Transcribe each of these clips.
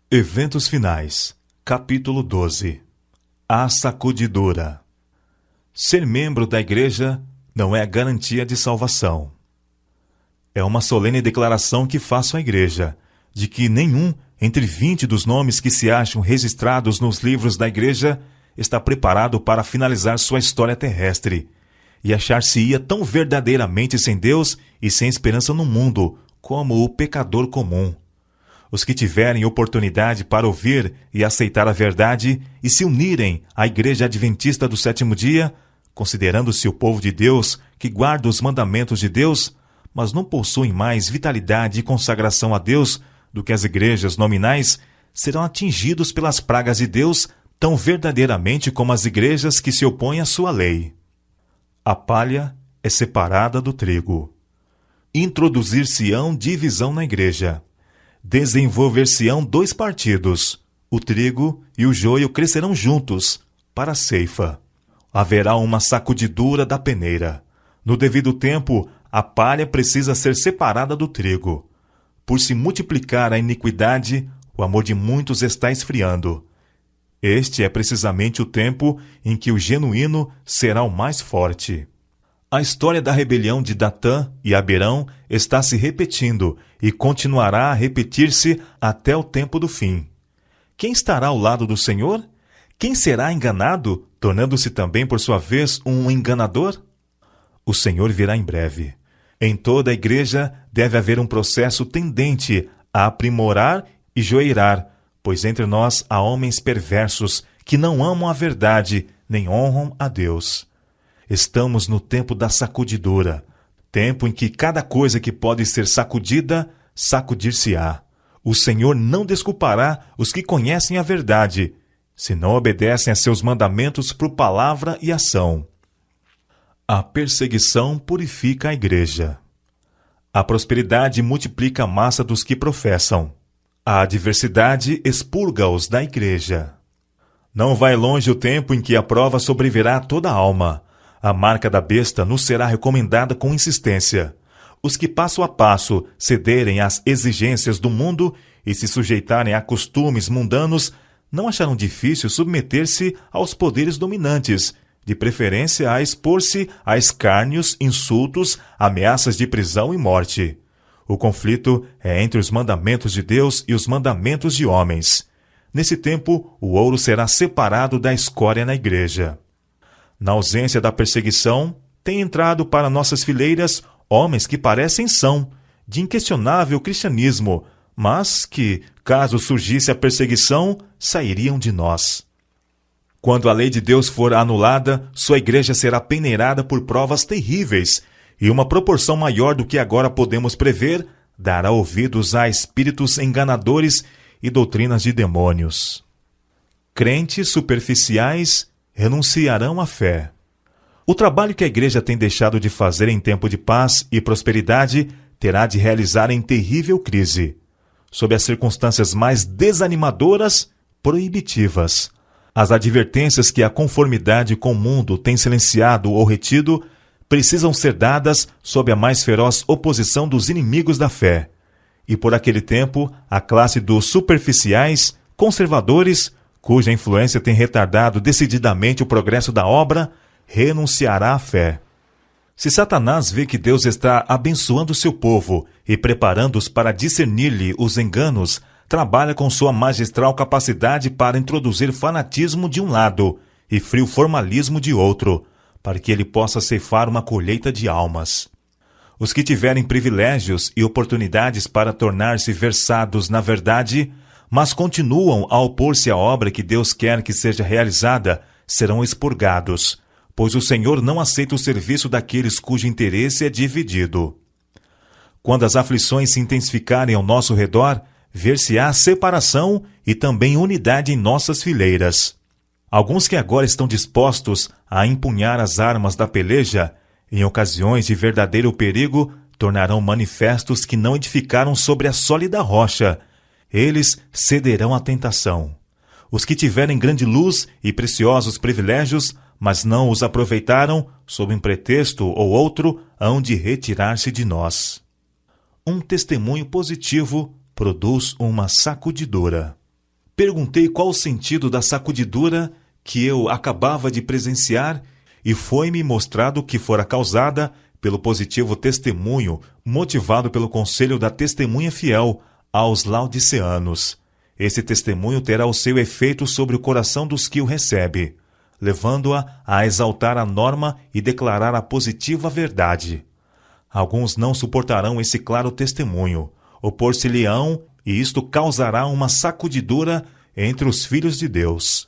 Eventos finais. Capítulo 12. A sacudidura. Ser membro da igreja não é garantia de salvação. É uma solene declaração que faço à igreja, de que nenhum entre 20 dos nomes que se acham registrados nos livros da igreja está preparado para finalizar sua história terrestre e achar-se-ia tão verdadeiramente sem Deus e sem esperança no mundo como o pecador comum. Os que tiverem oportunidade para ouvir e aceitar a verdade e se unirem à Igreja Adventista do Sétimo Dia, considerando-se o povo de Deus que guarda os mandamentos de Deus, mas não possuem mais vitalidade e consagração a Deus do que as igrejas nominais, serão atingidos pelas pragas de Deus tão verdadeiramente como as igrejas que se opõem à sua lei. A palha é separada do trigo. Introduzir-se-ão divisão na igreja. Desenvolver-se-ão dois partidos. O trigo e o joio crescerão juntos para a ceifa. Haverá uma sacudidura da peneira. No devido tempo, a palha precisa ser separada do trigo. Por se multiplicar a iniquidade, o amor de muitos está esfriando. Este é precisamente o tempo em que o genuíno será o mais forte. A história da rebelião de Datã e Abirão está se repetindo e continuará a repetir-se até o tempo do fim. Quem estará ao lado do Senhor? Quem será enganado, tornando-se também, por sua vez, um enganador? O Senhor virá em breve. Em toda a igreja deve haver um processo tendente a aprimorar e joeirar, pois entre nós há homens perversos que não amam a verdade nem honram a Deus. Estamos no tempo da sacudidura, tempo em que cada coisa que pode ser sacudida, sacudir-se-á. O Senhor não desculpará os que conhecem a verdade, se não obedecem a seus mandamentos por palavra e ação. A perseguição purifica a igreja. A prosperidade multiplica a massa dos que professam. A adversidade expurga-os da igreja. Não vai longe o tempo em que a prova sobrevirá a toda a alma. A marca da besta nos será recomendada com insistência. Os que passo a passo cederem às exigências do mundo e se sujeitarem a costumes mundanos não acharão difícil submeter-se aos poderes dominantes, de preferência a expor-se a escárnios, insultos, ameaças de prisão e morte. O conflito é entre os mandamentos de Deus e os mandamentos de homens. Nesse tempo, o ouro será separado da escória na igreja. Na ausência da perseguição, tem entrado para nossas fileiras homens que parecem são, de inquestionável cristianismo, mas que, caso surgisse a perseguição, sairiam de nós. Quando a lei de Deus for anulada, sua igreja será peneirada por provas terríveis, e uma proporção maior do que agora podemos prever dará ouvidos a espíritos enganadores e doutrinas de demônios. Crentes superficiais renunciarão à fé. O trabalho que a igreja tem deixado de fazer em tempo de paz e prosperidade terá de realizar em terrível crise. Sob as circunstâncias mais desanimadoras, proibitivas. As advertências que a conformidade com o mundo tem silenciado ou retido precisam ser dadas sob a mais feroz oposição dos inimigos da fé. E por aquele tempo, a classe dos superficiais, conservadores, cuja influência tem retardado decididamente o progresso da obra, renunciará à fé. Se Satanás vê que Deus está abençoando seu povo e preparando-os para discernir-lhe os enganos, trabalha com sua magistral capacidade para introduzir fanatismo de um lado e frio formalismo de outro, para que ele possa ceifar uma colheita de almas. Os que tiverem privilégios e oportunidades para tornar-se versados na verdade, mas continuam a opor-se à obra que Deus quer que seja realizada, serão expurgados, pois o Senhor não aceita o serviço daqueles cujo interesse é dividido. Quando as aflições se intensificarem ao nosso redor, ver-se-á separação e também unidade em nossas fileiras. Alguns que agora estão dispostos a empunhar as armas da peleja, em ocasiões de verdadeiro perigo, tornarão manifestos que não edificaram sobre a sólida rocha. Eles cederão à tentação. Os que tiverem grande luz e preciosos privilégios, mas não os aproveitaram, sob um pretexto ou outro, hão de retirar-se de nós. Um testemunho positivo produz uma sacudidura. Perguntei qual o sentido da sacudidura que eu acabava de presenciar e foi-me mostrado que fora causada pelo positivo testemunho motivado pelo conselho da testemunha fiel aos laodiceanos. Esse testemunho terá o seu efeito sobre o coração dos que o recebe, levando-a a exaltar a norma e declarar a positiva verdade. Alguns não suportarão esse claro testemunho, opor-se-lhe-ão, e isto causará uma sacudidura entre os filhos de Deus.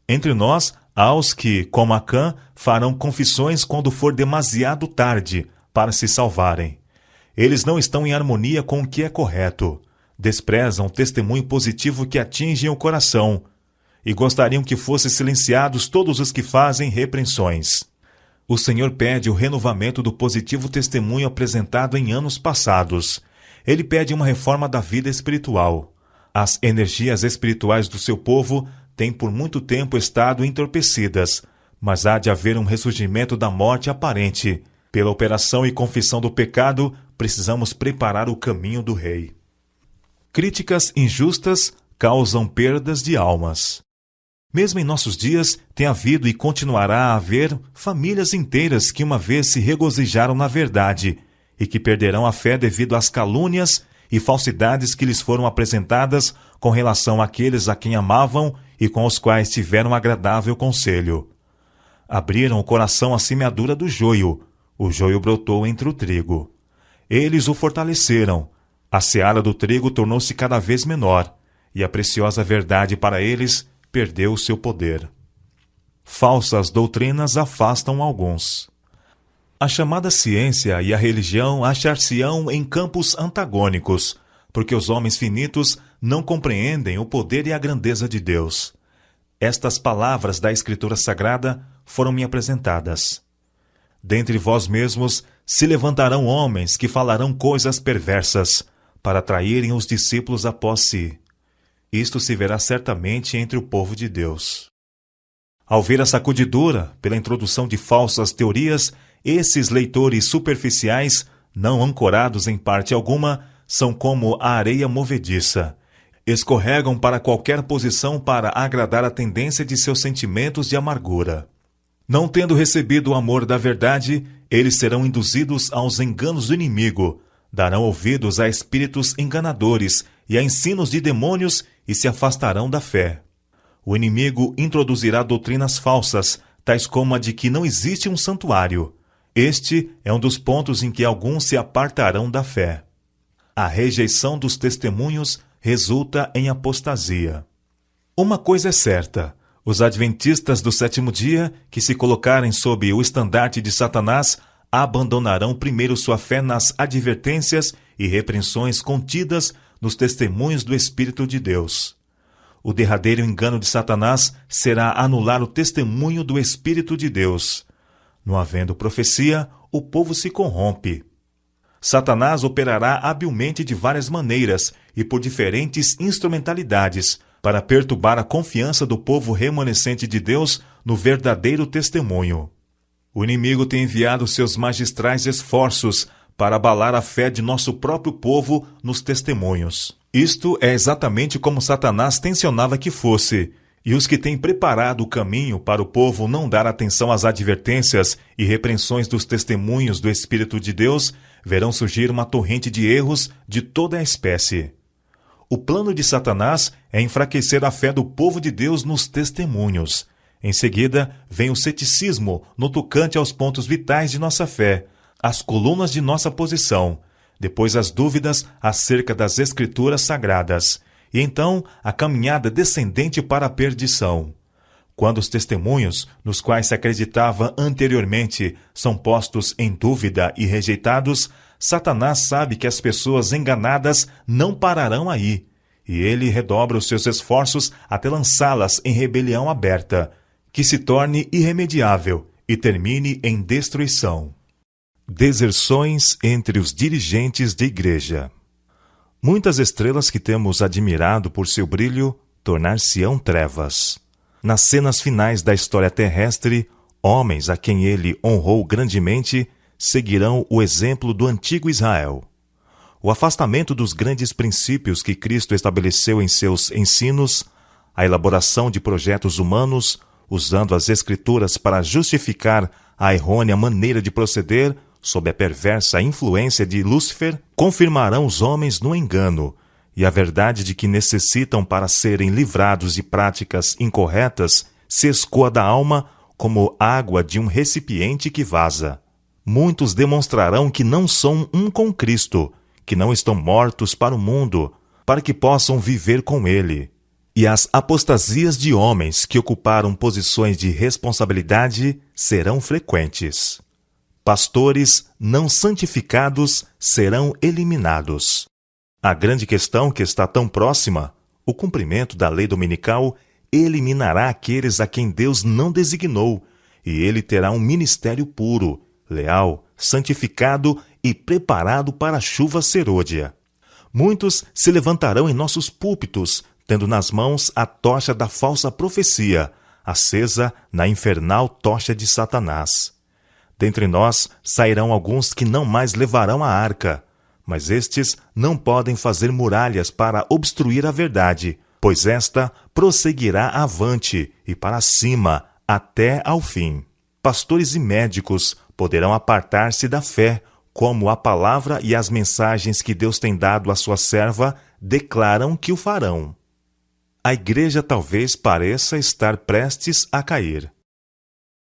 Entre nós, há os que, como Acã, farão confissões quando for demasiado tarde para se salvarem. Eles não estão em harmonia com o que é correto, desprezam o testemunho positivo que atinge o coração, e gostariam que fossem silenciados todos os que fazem repreensões. O Senhor pede o renovamento do positivo testemunho apresentado em anos passados. Ele pede uma reforma da vida espiritual. As energias espirituais do seu povo têm por muito tempo estado entorpecidas, mas há de haver um ressurgimento da morte aparente. Pela operação e confissão do pecado, precisamos preparar o caminho do Rei. Críticas injustas causam perdas de almas. Mesmo em nossos dias, tem havido e continuará a haver famílias inteiras que uma vez se regozijaram na verdade e que perderão a fé devido às calúnias e falsidades que lhes foram apresentadas com relação àqueles a quem amavam e com os quais tiveram agradável conselho. Abriram o coração à semeadura do joio, o joio brotou entre o trigo. Eles o fortaleceram, a seara do trigo tornou-se cada vez menor, e a preciosa verdade para eles perdeu o seu poder. Falsas doutrinas afastam alguns. A chamada ciência e a religião achar-se-ão em campos antagônicos, porque os homens finitos não compreendem o poder e a grandeza de Deus. Estas palavras da Escritura Sagrada foram-me apresentadas. Dentre vós mesmos se levantarão homens que falarão coisas perversas, para atraírem os discípulos após si. Isto se verá certamente entre o povo de Deus. Ao ver a sacudidura pela introdução de falsas teorias, esses leitores superficiais, não ancorados em parte alguma, são como a areia movediça. Escorregam para qualquer posição para agradar a tendência de seus sentimentos de amargura. Não tendo recebido o amor da verdade, eles serão induzidos aos enganos do inimigo, darão ouvidos a espíritos enganadores e a ensinos de demônios e se afastarão da fé. O inimigo introduzirá doutrinas falsas, tais como a de que não existe um santuário. Este é um dos pontos em que alguns se apartarão da fé. A rejeição dos testemunhos resulta em apostasia. Uma coisa é certa: os adventistas do sétimo dia, que se colocarem sob o estandarte de Satanás, abandonarão primeiro sua fé nas advertências e repreensões contidas nos testemunhos do Espírito de Deus. O derradeiro engano de Satanás será anular o testemunho do Espírito de Deus. Não havendo profecia, o povo se corrompe. Satanás operará habilmente de várias maneiras e por diferentes instrumentalidades para perturbar a confiança do povo remanescente de Deus no verdadeiro testemunho. O inimigo tem enviado seus magistrais esforços para abalar a fé de nosso próprio povo nos testemunhos. Isto é exatamente como Satanás tensionava que fosse, e os que têm preparado o caminho para o povo não dar atenção às advertências e repreensões dos testemunhos do Espírito de Deus, verão surgir uma torrente de erros de toda a espécie. O plano de Satanás é enfraquecer a fé do povo de Deus nos testemunhos. Em seguida, vem o ceticismo no tocante aos pontos vitais de nossa fé, as colunas de nossa posição, depois as dúvidas acerca das Escrituras Sagradas, e então a caminhada descendente para a perdição. Quando os testemunhos, nos quais se acreditava anteriormente, são postos em dúvida e rejeitados, Satanás sabe que as pessoas enganadas não pararão aí, e ele redobra os seus esforços até lançá-las em rebelião aberta, que se torne irremediável e termine em destruição. Deserções entre os dirigentes de igreja. Muitas estrelas que temos admirado por seu brilho tornar-se-ão trevas. Nas cenas finais da história terrestre, homens a quem ele honrou grandemente seguirão o exemplo do antigo Israel. o afastamento dos grandes princípios que Cristo estabeleceu em seus ensinos, a elaboração de projetos humanos, usando as Escrituras para justificar a errônea maneira de proceder, sob a perversa influência de Lúcifer, confirmarão os homens no engano, e a verdade de que necessitam para serem livrados de práticas incorretas se escoa da alma como água de um recipiente que vaza. Muitos demonstrarão que não são um com Cristo, que não estão mortos para o mundo, para que possam viver com Ele. E as apostasias de homens que ocuparam posições de responsabilidade serão frequentes. Pastores não santificados serão eliminados. A grande questão que está tão próxima, o cumprimento da lei dominical, eliminará aqueles a quem Deus não designou, e ele terá um ministério puro, leal, santificado e preparado para a chuva serôdia. Muitos se levantarão em nossos púlpitos, tendo nas mãos a tocha da falsa profecia, acesa na infernal tocha de Satanás. Dentre nós sairão alguns que não mais levarão a arca, mas estes não podem fazer muralhas para obstruir a verdade, pois esta prosseguirá avante e para cima até ao fim. Pastores e médicos poderão apartar-se da fé, como a palavra e as mensagens que Deus tem dado à sua serva declaram que o farão. A igreja talvez pareça estar prestes a cair.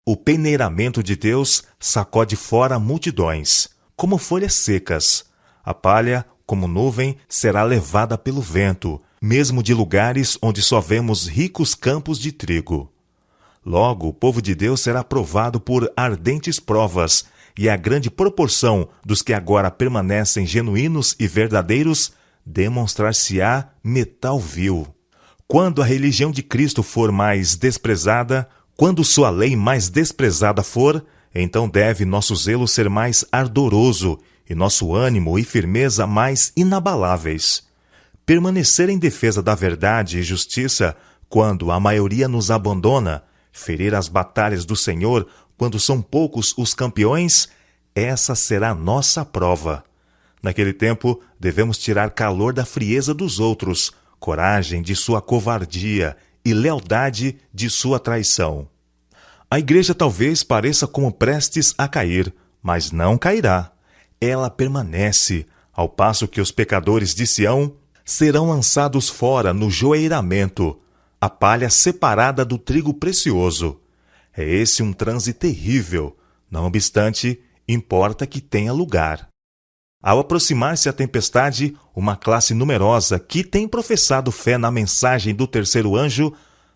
O peneiramento de Deus sacode fora multidões, como folhas secas. A palha, como nuvem, será levada pelo vento, mesmo de lugares onde só vemos ricos campos de trigo. Logo, o povo de Deus será provado por ardentes provas, e a grande proporção dos que agora permanecem genuínos e verdadeiros demonstrar-se-á metal vil. Quando a religião de Cristo for mais desprezada, quando sua lei mais desprezada for, então deve nosso zelo ser mais ardoroso e nosso ânimo e firmeza mais inabaláveis. Permanecer em defesa da verdade e justiça quando a maioria nos abandona, ferir as batalhas do Senhor quando são poucos os campeões, essa será nossa prova. Naquele tempo, devemos tirar calor da frieza dos outros, coragem de sua covardia e lealdade de sua traição. A igreja talvez pareça como prestes a cair, mas não cairá. Ela permanece, ao passo que os pecadores de Sião serão lançados fora no joeiramento, a palha separada do trigo precioso. É esse um transe terrível, não obstante, importa que tenha lugar. Ao aproximar-se a tempestade, uma classe numerosa que tem professado fé na mensagem do terceiro anjo,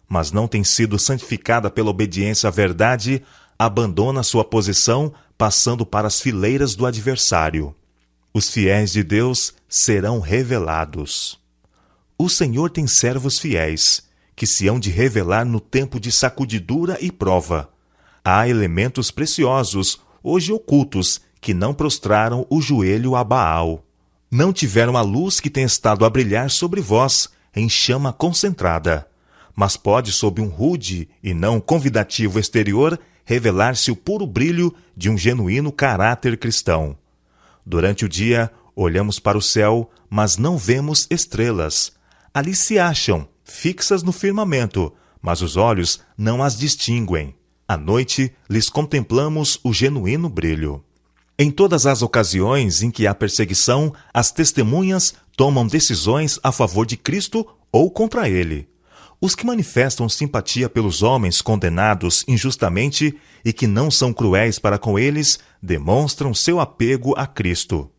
mas não tem sido santificada pela obediência à verdade, abandona sua posição, passando para as fileiras do adversário. Os fiéis de Deus serão revelados. O Senhor tem servos fiéis, que se hão de revelar no tempo de sacudidura e prova. Há elementos preciosos, hoje ocultos, que não prostraram o joelho a Baal. Não tiveram a luz que tem estado a brilhar sobre vós, em chama concentrada. Mas pode, sob um rude e não convidativo exterior, revelar-se o puro brilho de um genuíno caráter cristão. Durante o dia, olhamos para o céu, mas não vemos estrelas. Ali se acham, fixas no firmamento, mas os olhos não as distinguem. À noite, lhes contemplamos o genuíno brilho. Em todas as ocasiões em que há perseguição, as testemunhas tomam decisões a favor de Cristo ou contra ele. Os que manifestam simpatia pelos homens condenados injustamente e que não são cruéis para com eles, demonstram seu apego a Cristo.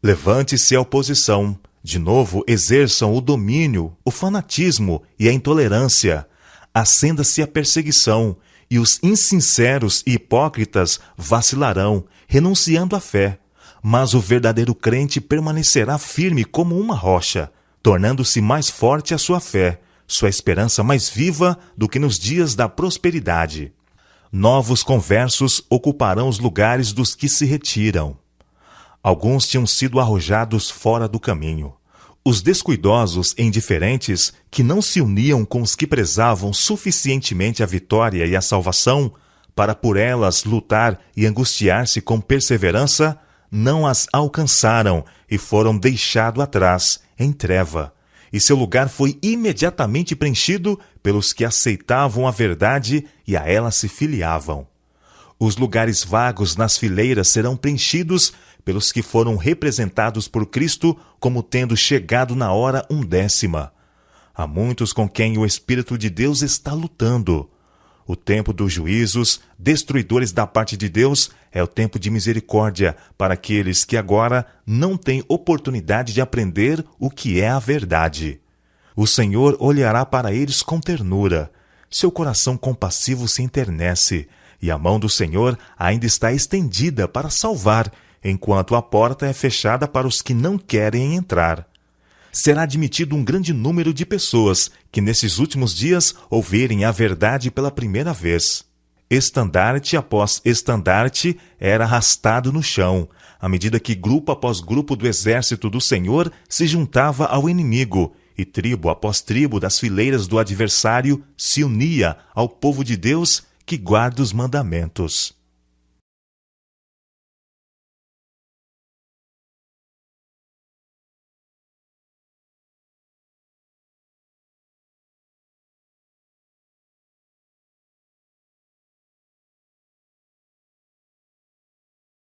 Levante-se a oposição. De novo, exerçam o domínio, o fanatismo e a intolerância. Acenda-se a perseguição, e os insinceros e hipócritas vacilarão, renunciando à fé. Mas o verdadeiro crente permanecerá firme como uma rocha, tornando-se mais forte a sua fé, sua esperança mais viva do que nos dias da prosperidade. Novos conversos ocuparão os lugares dos que se retiram. Alguns tinham sido arrojados fora do caminho. Os descuidosos e indiferentes, que não se uniam com os que prezavam suficientemente a vitória e a salvação, para por elas lutar e angustiar-se com perseverança, não as alcançaram e foram deixados atrás, em treva. E seu lugar foi imediatamente preenchido pelos que aceitavam a verdade e a ela se filiavam. Os lugares vagos nas fileiras serão preenchidos pelos que foram representados por Cristo como tendo chegado na hora undécima. Há muitos com quem o Espírito de Deus está lutando. O tempo dos juízos, destruidores da parte de Deus, é o tempo de misericórdia para aqueles que agora não têm oportunidade de aprender o que é a verdade. O Senhor olhará para eles com ternura. Seu coração compassivo se enternece, e a mão do Senhor ainda está estendida para salvar, enquanto a porta é fechada para os que não querem entrar. Será admitido um grande número de pessoas que nesses últimos dias ouvirem a verdade pela primeira vez. Estandarte após estandarte era arrastado no chão, à medida que grupo após grupo do exército do Senhor se juntava ao inimigo, e tribo após tribo das fileiras do adversário se unia ao povo de Deus que guarda os mandamentos.